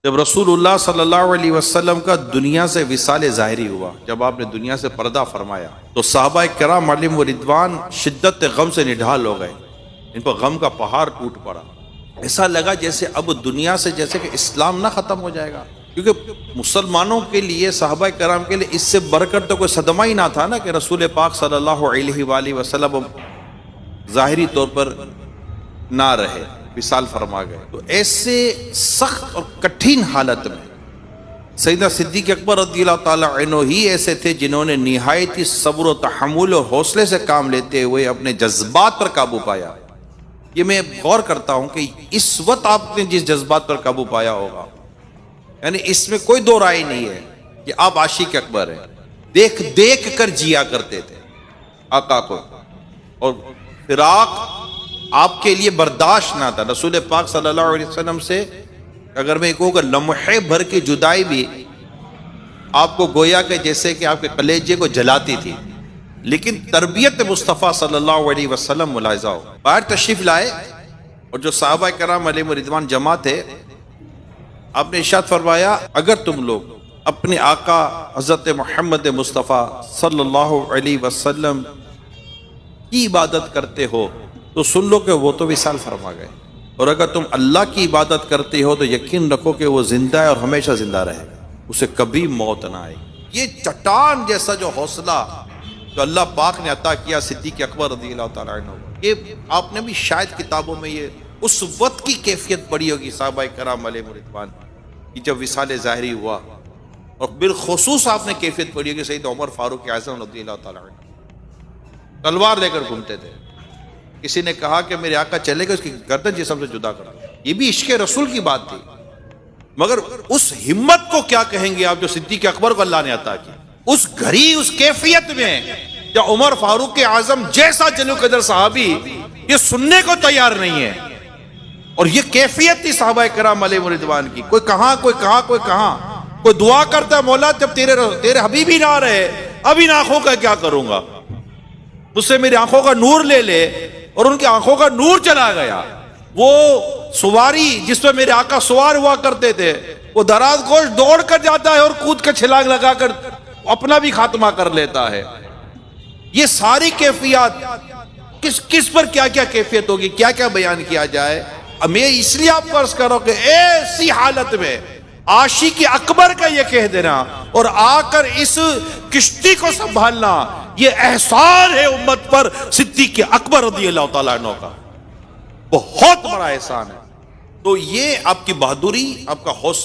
جب رسول اللہ صلی اللہ علیہ وسلم کا دنیا سے وصال ظاہری ہوا، جب آپ نے دنیا سے پردہ فرمایا، تو صحابہ کرام علیہم رضوان شدت غم سے نڈھال ہو گئے، ان پر غم کا پہاڑ ٹوٹ پڑا۔ ایسا لگا جیسے اب دنیا سے جیسے کہ اسلام نہ ختم ہو جائے گا، کیونکہ مسلمانوں کے لیے، صحابہ کرام کے لیے اس سے بڑھ کر تو کوئی صدمہ ہی نہ تھا نا کہ رسول پاک صلی اللہ علیہ وآلہ وسلم ظاہری طور پر نہ رہے، وصال فرما گئے۔ تو ایسے سخت اور کٹھن حالت میں سیدنا صدیق اکبر رضی اللہ تعالی عنہ ہی ایسے تھے جنہوں نے نہایت ہی صبر و تحمل اور حوصلے سے کام لیتے ہوئے اپنے جذبات پر قابو پایا۔ یہ میں غور کرتا ہوں کہ اس وقت آپ نے جس جذبات پر قابو پایا ہوگا، یعنی اس میں کوئی دو رائے نہیں ہے کہ آپ عاشق اکبر ہیں، دیکھ دیکھ کر جیا کرتے تھے آقا کو، اور فراق آپ کے لیے برداشت نہ تھا۔ رسول پاک صلی اللہ علیہ وسلم سے اگر میں کہوں کہ لمحے بھر کی جدائی بھی آپ کو گویا کہ جیسے کہ آپ کے کلیجے کو جلاتی تھی، لیکن تربیت مصطفیٰ صلی اللہ علیہ وسلم ملاحظہ ہو۔ باہر تشریف لائے اور جو صحابہ کرام علیہم رضوان جمع تھے، آپ نے ارشاد فرمایا اگر تم لوگ اپنے آقا حضرت محمد مصطفیٰ صلی اللہ علیہ وسلم کی عبادت کرتے ہو تو سن لو کہ وہ تو وصال فرما گئے، اور اگر تم اللہ کی عبادت کرتے ہو تو یقین رکھو کہ وہ زندہ ہے اور ہمیشہ زندہ رہے گا، اسے کبھی موت نہ آئے۔ یہ چٹان جیسا جو حوصلہ جو اللہ پاک نے عطا کیا صدیق اکبر رضی اللہ تعالیٰ عنہ، یہ آپ نے بھی شاید کتابوں میں یہ اس وقت کی کیفیت پڑھی ہوگی صحابہ کرام علیہم رضوان کی جب وصال ظاہری ہوا، اور بالخصوص آپ نے کیفیت پڑھی ہوگی سیدنا عمر فاروق اعظم رضی اللہ تعالیٰ عنہ، تلوار لے کر گھومتے تھے۔ کسی نے کہا کہ میرے آقا چلے گا اس کی گردن جسم سے جدا کر دو، یہ بھی عشق رسول کی بات تھی، مگر اس ہمت کو کیا کہیں گے آپ جو صدیق اکبر کو اللہ نے عطا کی، اس گھڑی اس کیفیت میں یا عمر فاروق اعظم جیسا جلو قدر صحابی یہ سننے کو تیار نہیں ہے، اور یہ کیفیت تھی صحابہ کرام علیہم رضوان کی۔ کوئی کہاں کوئی کہاں کوئی کہاں، کوئی دعا کرتا ہے مولا جب تیرے حبیب ہی نہ رہے اب ان آنکھوں کا کیا کروں گا، مجھ سے میری آنکھوں کا نور لے لے، اور ان کی آنکھوں کا نور چلا گیا۔ وہ سواری جس پہ میرے آقا سوار ہوا کرتے تھے، وہ دراز گوش دوڑ کر جاتا ہے اور کود کر چھلانگ لگا کر اپنا بھی خاتمہ کر لیتا ہے۔ یہ ساری کیفیات کس پر کیا کیا کیفیت ہوگی، کیا کیا بیان کیا جائے۔ میں اس لیے آپ کو عرض کر رہا ہوں کہ ایسی حالت میں عاشق اکبر کا یہ کہہ دینا اور آ کر اس کشتی کو سنبھالنا، یہ احسان ہے امت پر صدیق اکبر رضی اللہ تعالیٰ عنہ کا، بہت بڑا احسان ہے۔ تو یہ آپ کی بہادری، آپ کا حوصلہ